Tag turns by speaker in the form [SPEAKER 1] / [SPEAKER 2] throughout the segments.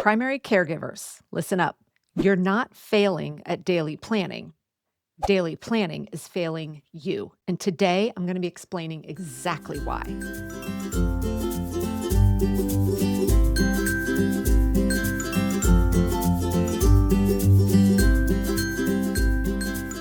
[SPEAKER 1] Primary caregivers, listen up. You're not failing at daily planning. Daily planning is failing you. And today I'm going to be explaining exactly why.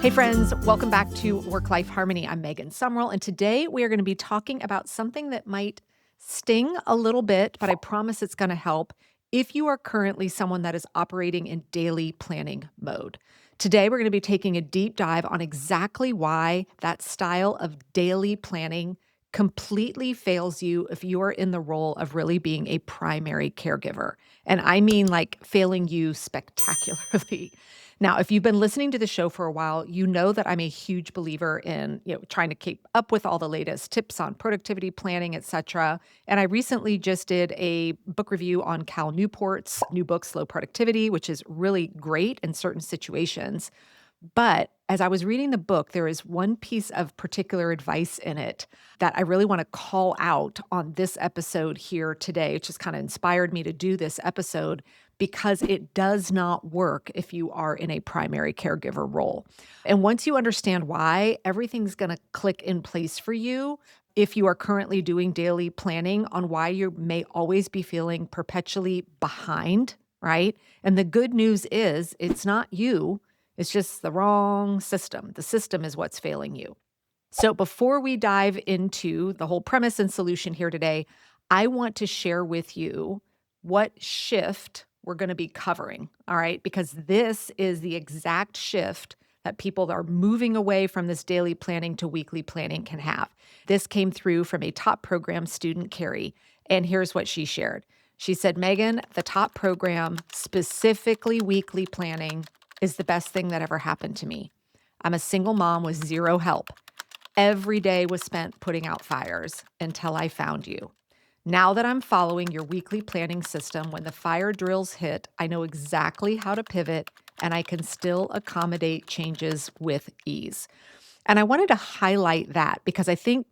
[SPEAKER 1] Hey friends, welcome back to Work-Life Harmony. I'm Megan Sumrell, and today we are going to be talking about something that might sting a little bit, but I promise it's going to help if you are currently someone that is operating in daily planning mode. Today we're going to be taking a deep dive on exactly why that style of daily planning completely fails you if you are in the role of really being a primary caregiver. And I mean like failing you spectacularly. Now, if you've been listening to the show for a while, you know that I'm a huge believer in, trying to keep up with all the latest tips on productivity planning, etc. And I recently just did a book review on Cal Newport's new book, Slow Productivity, which is really great in certain situations. But as I was reading the book, there is one piece of particular advice in it that I really want to call out on this episode here today. It just kind of inspired me to do this episode because it does not work if you are in a primary caregiver role. And once you understand why, everything's going to click in place for you if you are currently doing daily planning on why you may always be feeling perpetually behind, right? And the good news is it's not you. It's just the wrong system. The system is what's failing you. So before we dive into the whole premise and solution here today, I want to share with you what shift we're going to be covering, all right? Because this is the exact shift that people that are moving away from this daily planning to weekly planning can have. This came through from a top program student, Carrie, and here's what she shared. She said, Megan, the top program, specifically weekly planning, is the best thing that ever happened to me. I'm a single mom with zero help. Every day was spent putting out fires until I found you. Now that I'm following your weekly planning system, when the fire drills hit, I know exactly how to pivot and I can still accommodate changes with ease. And I wanted to highlight that because I think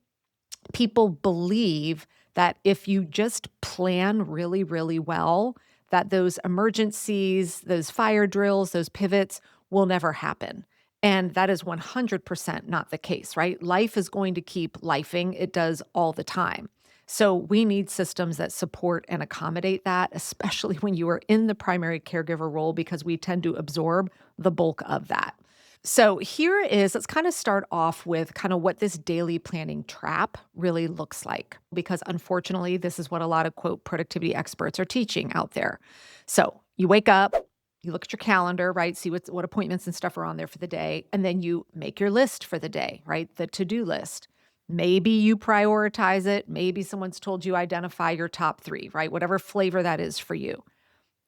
[SPEAKER 1] people believe that if you just plan really, really well, that those emergencies, those fire drills, those pivots will never happen. And that is 100% not the case, right? Life is going to keep lifing. It does all the time. So we need systems that support and accommodate that, especially when you are in the primary caregiver role, because we tend to absorb the bulk of that. So here is, let's kind of start off with kind of what this daily planning trap really looks like, because unfortunately, this is what a lot of quote productivity experts are teaching out there. So you wake up, you look at your calendar, right? See what appointments and stuff are on there for the day. And then you make your list for the day, right? The to-do list. Maybe you prioritize it. Maybe someone's told you identify your top 3, right? Whatever flavor that is for you.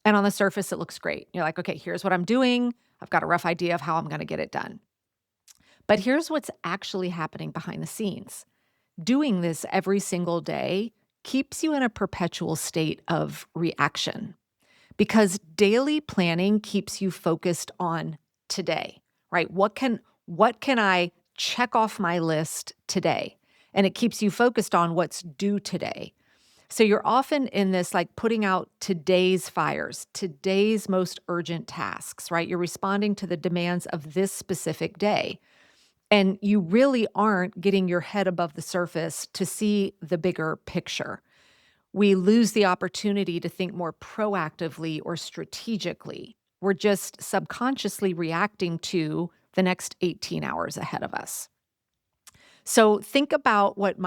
[SPEAKER 1] And on the surface, it looks great. You're like, okay, here's what I'm doing. I've got a rough idea of how I'm going to get it done. But here's what's actually happening behind the scenes. Doing this every single day keeps you in a perpetual state of reaction because daily planning keeps you focused on today, right? What can I check off my list today? And it keeps you focused on what's due today. So you're often in this like putting out today's fires, today's most urgent tasks, right? You're responding to the demands of this specific day. And you really aren't getting your head above the surface to see the bigger picture. We lose the opportunity to think more proactively or strategically. We're just subconsciously reacting to the next 18 hours ahead of us. So think about what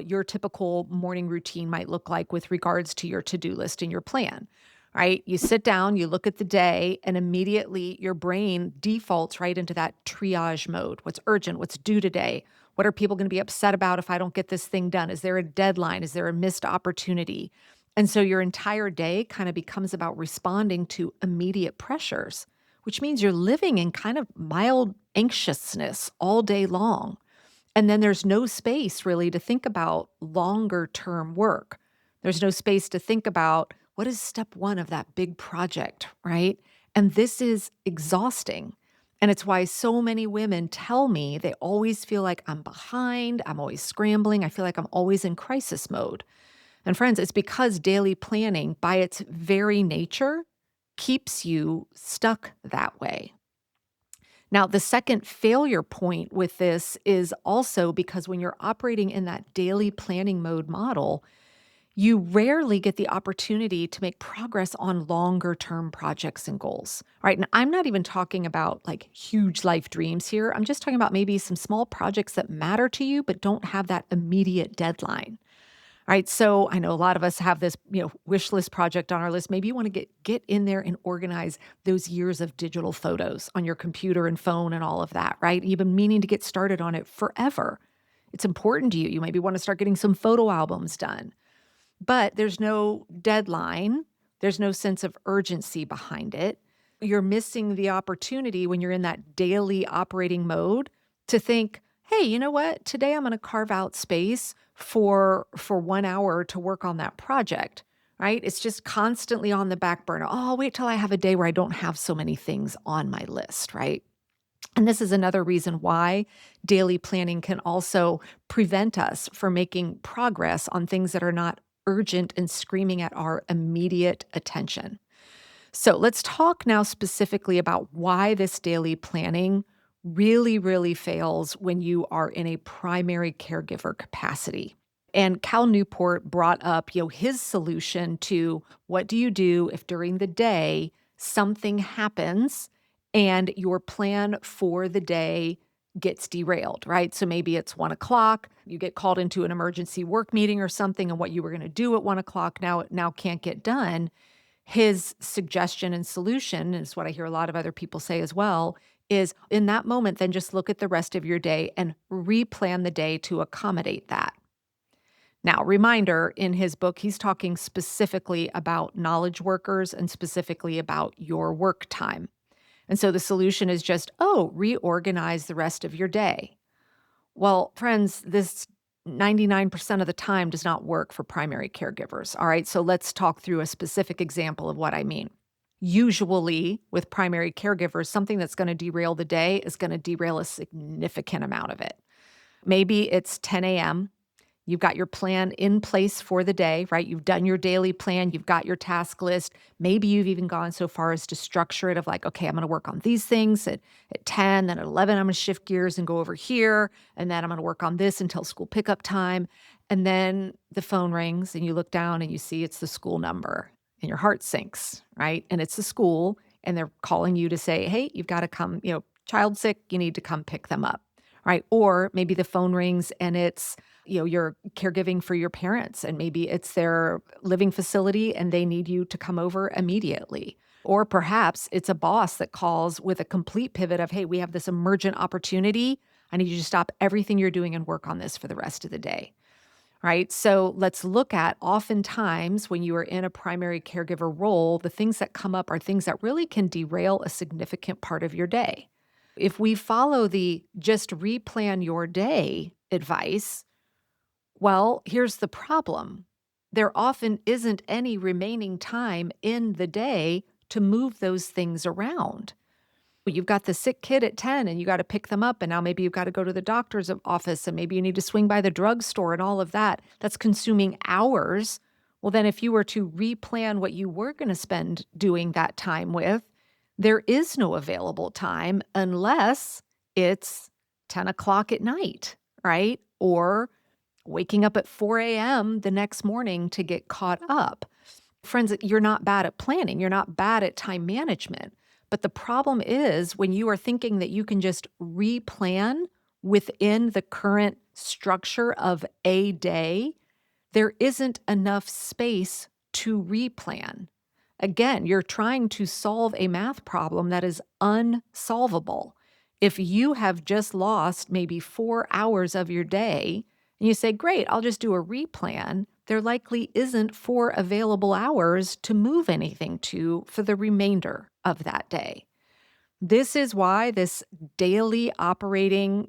[SPEAKER 1] your typical morning routine might look like with regards to your to-do list and your plan, right? You sit down, you look at the day, and immediately your brain defaults right into that triage mode. What's urgent? What's due today? What are people going to be upset about if I don't get this thing done? Is there a deadline? Is there a missed opportunity? And so your entire day kind of becomes about responding to immediate pressures, which means you're living in kind of mild anxiousness all day long. And then there's no space really to think about longer term work. There's no space to think about what is step 1 of that big project, right? And this is exhausting. And it's why so many women tell me they always feel like I'm behind, I'm always scrambling, I feel like I'm always in crisis mode. And friends, it's because daily planning, by its very nature, keeps you stuck that way. Now, the second failure point with this is also because when you're operating in that daily planning mode model, you rarely get the opportunity to make progress on longer term projects and goals, right? And I'm not even talking about like huge life dreams here. I'm just talking about maybe some small projects that matter to you, but don't have that immediate deadline. Right. So I know a lot of us have this, wish list project on our list. Maybe you want to get in there and organize those years of digital photos on your computer and phone and all of that, right? You've been meaning to get started on it forever. It's important to you. You maybe want to start getting some photo albums done, but there's no deadline. There's no sense of urgency behind it. You're missing the opportunity when you're in that daily operating mode to think, hey, you know what? Today I'm going to carve out space for 1 hour to work on that project, right? It's just constantly on the back burner. Oh, I'll wait till I have a day where I don't have so many things on my list, right? And this is another reason why daily planning can also prevent us from making progress on things that are not urgent and screaming at our immediate attention. So let's talk now specifically about why this daily planning really, really fails when you are in a primary caregiver capacity. And Cal Newport brought up, his solution to what do you do if during the day something happens and your plan for the day gets derailed, right? So maybe it's 1 o'clock, you get called into an emergency work meeting or something, and what you were going to do at 1 o'clock now can't get done. His suggestion and solution is what I hear a lot of other people say as well, is in that moment, then just look at the rest of your day and replan the day to accommodate that. Now, reminder, in his book, he's talking specifically about knowledge workers and specifically about your work time. And so the solution is just, reorganize the rest of your day. Well, friends, this 99% of the time does not work for primary caregivers. All right. So let's talk through a specific example of what I mean. Usually, with primary caregivers, something that's going to derail the day is going to derail a significant amount of it. Maybe it's 10 a.m. You've got your plan in place for the day, right? You've done your daily plan. You've got your task list. Maybe you've even gone so far as to structure it of like, okay, I'm going to work on these things at 10, then at 11, I'm going to shift gears and go over here. And then I'm going to work on this until school pickup time. And then the phone rings and you look down and you see it's the school number and your heart sinks, right? And it's the school and they're calling you to say, hey, you've got to come, child sick, you need to come pick them up, right? Or maybe the phone rings and it's, you're caregiving for your parents and maybe it's their living facility and they need you to come over immediately. Or perhaps it's a boss that calls with a complete pivot of, hey, we have this emergent opportunity. I need you to stop everything you're doing and work on this for the rest of the day. Right. So let's look at oftentimes when you are in a primary caregiver role, the things that come up are things that really can derail a significant part of your day. If we follow the just replan your day advice, well, here's the problem. There often isn't any remaining time in the day to move those things around. You've got the sick kid at 10 and you got to pick them up. And now maybe you've got to go to the doctor's office and maybe you need to swing by the drugstore and all of that. That's consuming hours. Well, then if you were to replan what you were going to spend doing that time with, there is no available time unless it's 10 o'clock at night, right? Or waking up at 4 a.m. the next morning to get caught up. Friends, you're not bad at planning. You're not bad at time management. But the problem is when you are thinking that you can just replan within the current structure of a day, there isn't enough space to replan. Again, you're trying to solve a math problem that is unsolvable. If you have just lost maybe 4 hours of your day and you say, great, I'll just do a replan, there likely isn't 4 available hours to move anything to for the remainder of that day. This is why this daily operating,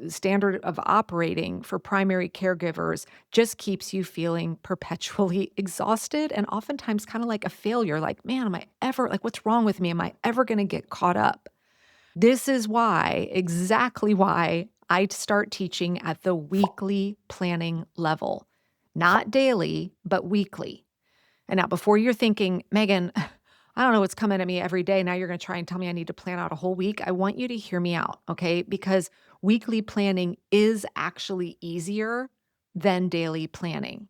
[SPEAKER 1] standard of operating for primary caregivers just keeps you feeling perpetually exhausted and oftentimes kind of like a failure. Like, man, what's wrong with me? Am I ever going to get caught up? This is exactly why I start teaching at the weekly planning level. not daily, but weekly. And now, before you're thinking, Megan, I don't know what's coming at me every day. Now you're going to try and tell me I need to plan out a whole week. I want you to hear me out, okay? Because weekly planning is actually easier than daily planning.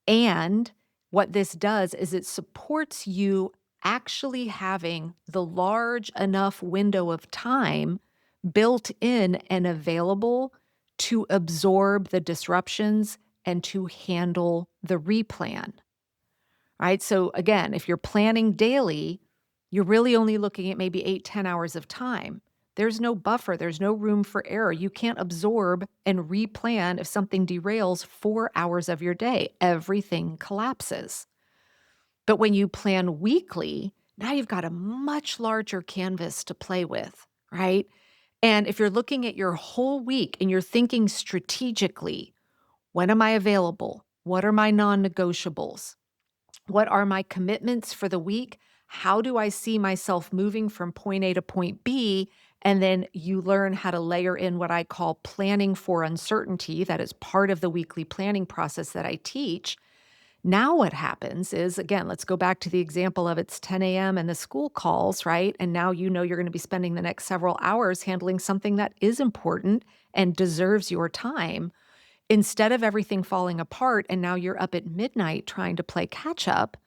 [SPEAKER 1] And what this does is it supports you actually having the large enough window of time built in and available to absorb the disruptions and to handle the replan. Right? So again, if you're planning daily, you're really only looking at maybe 8, 10 hours of time. There's no buffer, there's no room for error. You can't absorb and replan if something derails 4 hours of your day. Everything collapses. But when you plan weekly, now you've got a much larger canvas to play with, right? And if you're looking at your whole week and you're thinking strategically, when am I available? What are my non negotiables? What are my commitments for the week? How do I see myself moving from point A to point B? And then you learn how to layer in what I call planning for uncertainty. That is part of the weekly planning process that I teach. Now, what happens is, again, let's go back to the example of it's 10 a.m. and the school calls, right? And now you know you're going to be spending the next several hours handling something that is important and deserves your time. Instead of everything falling apart and now you're up at midnight trying to play catch up,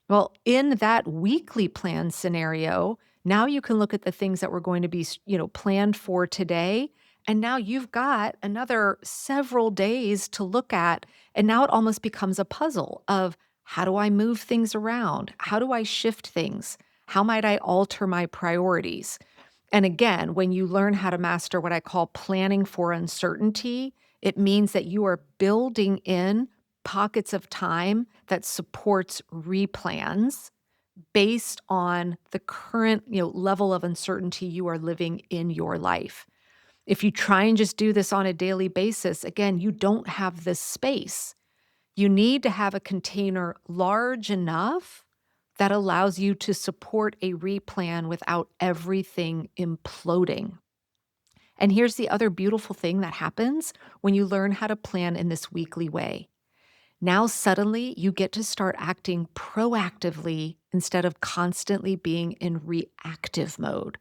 [SPEAKER 1] well, in that weekly plan scenario, now you can look at the things that were going to be, planned for today. And now you've got another several days to look at. And now it almost becomes a puzzle of how do I move things around? How do I shift things? How might I alter my priorities? And again, when you learn how to master what I call planning for uncertainty, it means that you are building in pockets of time that supports replans based on the current, level of uncertainty you are living in your life. If you try and just do this on a daily basis, again, you don't have this space. You need to have a container large enough that allows you to support a replan without everything imploding. And here's the other beautiful thing that happens when you learn how to plan in this weekly way. Now, suddenly, you get to start acting proactively instead of constantly being in reactive mode.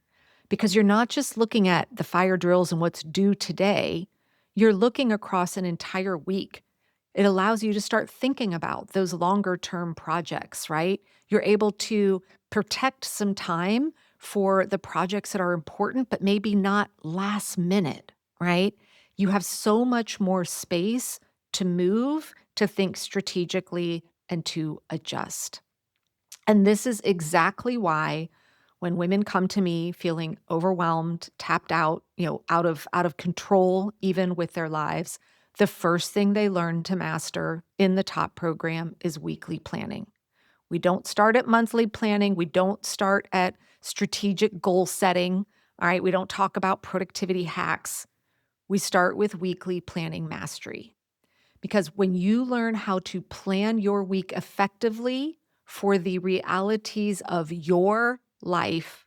[SPEAKER 1] Because you're not just looking at the fire drills and what's due today, you're looking across an entire week. It allows you to start thinking about those longer term projects, right? You're able to protect some time for the projects that are important, but maybe not last minute, right? You have so much more space to move, to think strategically, and to adjust. And this is exactly why when women come to me feeling overwhelmed, tapped out, out of control even with their lives, the first thing they learn to master in the top program is weekly planning. We don't start at monthly planning, we don't start at strategic goal setting, all right? We don't talk about productivity hacks. We start with weekly planning mastery. Because when you learn how to plan your week effectively for the realities of your life,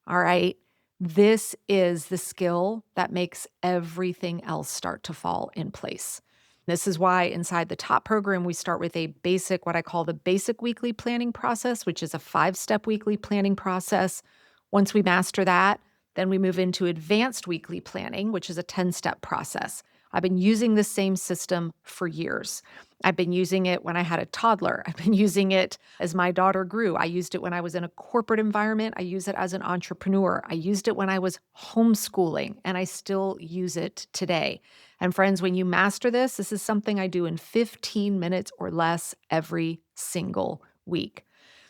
[SPEAKER 1] all right, this is the skill that makes everything else start to fall in place. This is why inside the top program, we start with a basic, what I call the basic weekly planning process, which is a 5-step weekly planning process. Once we master that, then we move into advanced weekly planning, which is a 10-step process. I've been using this same system for years. I've been using it when I had a toddler. I've been using it as my daughter grew. I used it when I was in a corporate environment. I use it as an entrepreneur. I used it when I was homeschooling, and I still use it today. And friends, when you master this, this is something I do in 15 minutes or less every single week.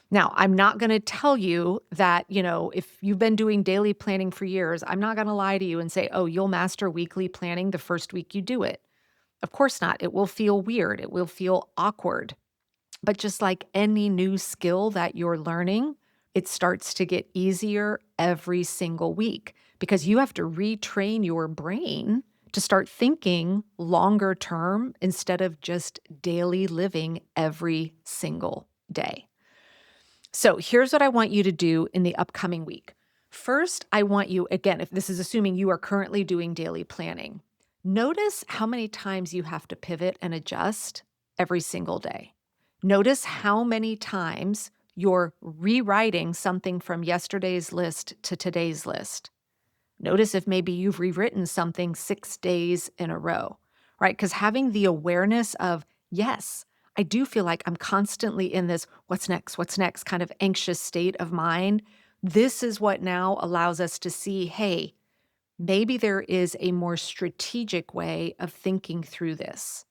[SPEAKER 1] Now, I'm not going to tell you that, if you've been doing daily planning for years, I'm not going to lie to you and say, oh, you'll master weekly planning the first week you do it. Of course not. It will feel weird. It will feel awkward. But just like any new skill that you're learning, it starts to get easier every single week because you have to retrain your brain to start thinking longer term instead of just daily living every single day. So here's what I want you to do in the upcoming week. First, I want you, again, if this is assuming you are currently doing daily planning, notice how many times you have to pivot and adjust every single day. Notice how many times you're rewriting something from yesterday's list to today's list. Notice if maybe you've rewritten something 6 days in a row, right? Because having the awareness of, yes, I do feel like I'm constantly in this what's next kind of anxious state of mind. This is what now allows us to see, hey, maybe there is a more strategic way of thinking through this.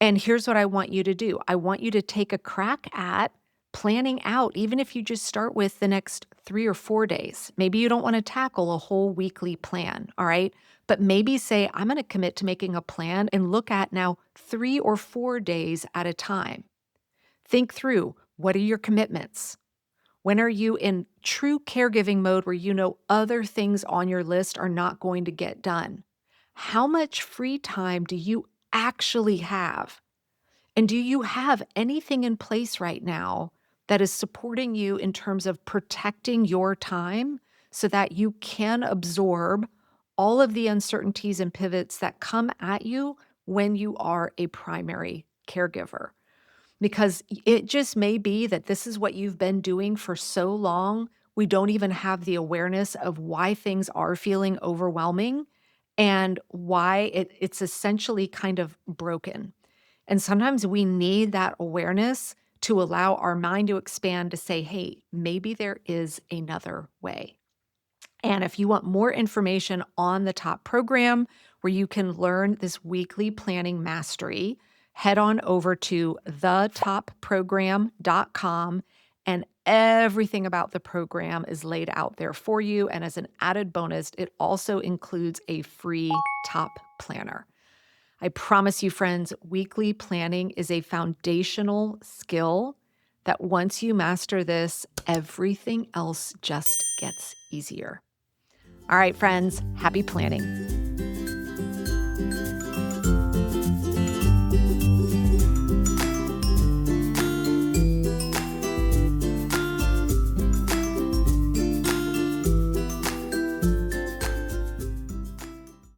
[SPEAKER 1] And here's what I want you to do. I want you to take a crack at planning out, even if you just start with the next 3 or 4 days. Maybe you don't want to tackle a whole weekly plan, all right? But maybe say, I'm going to commit to making a plan and look at now 3 or 4 days at a time. Think through, what are your commitments? When are you in true caregiving mode where you know other things on your list are not going to get done? How much free time do you actually have? And do you have anything in place right now that is supporting you in terms of protecting your time so that you can absorb all of the uncertainties and pivots that come at you when you are a primary caregiver? Because it just may be that this is what you've been doing for so long, we don't even have the awareness of why things are feeling overwhelming and why it's essentially kind of broken. And sometimes we need that awareness to allow our mind to expand to say, hey, maybe there is another way. And if you want more information on the top program where you can learn this weekly planning mastery, head on over to thetopprogram.com, and everything about the program is laid out there for you. And as an added bonus, it also includes a free top planner. I promise you, friends, weekly planning is a foundational skill that once you master this, everything else just gets easier. All right, friends, happy planning.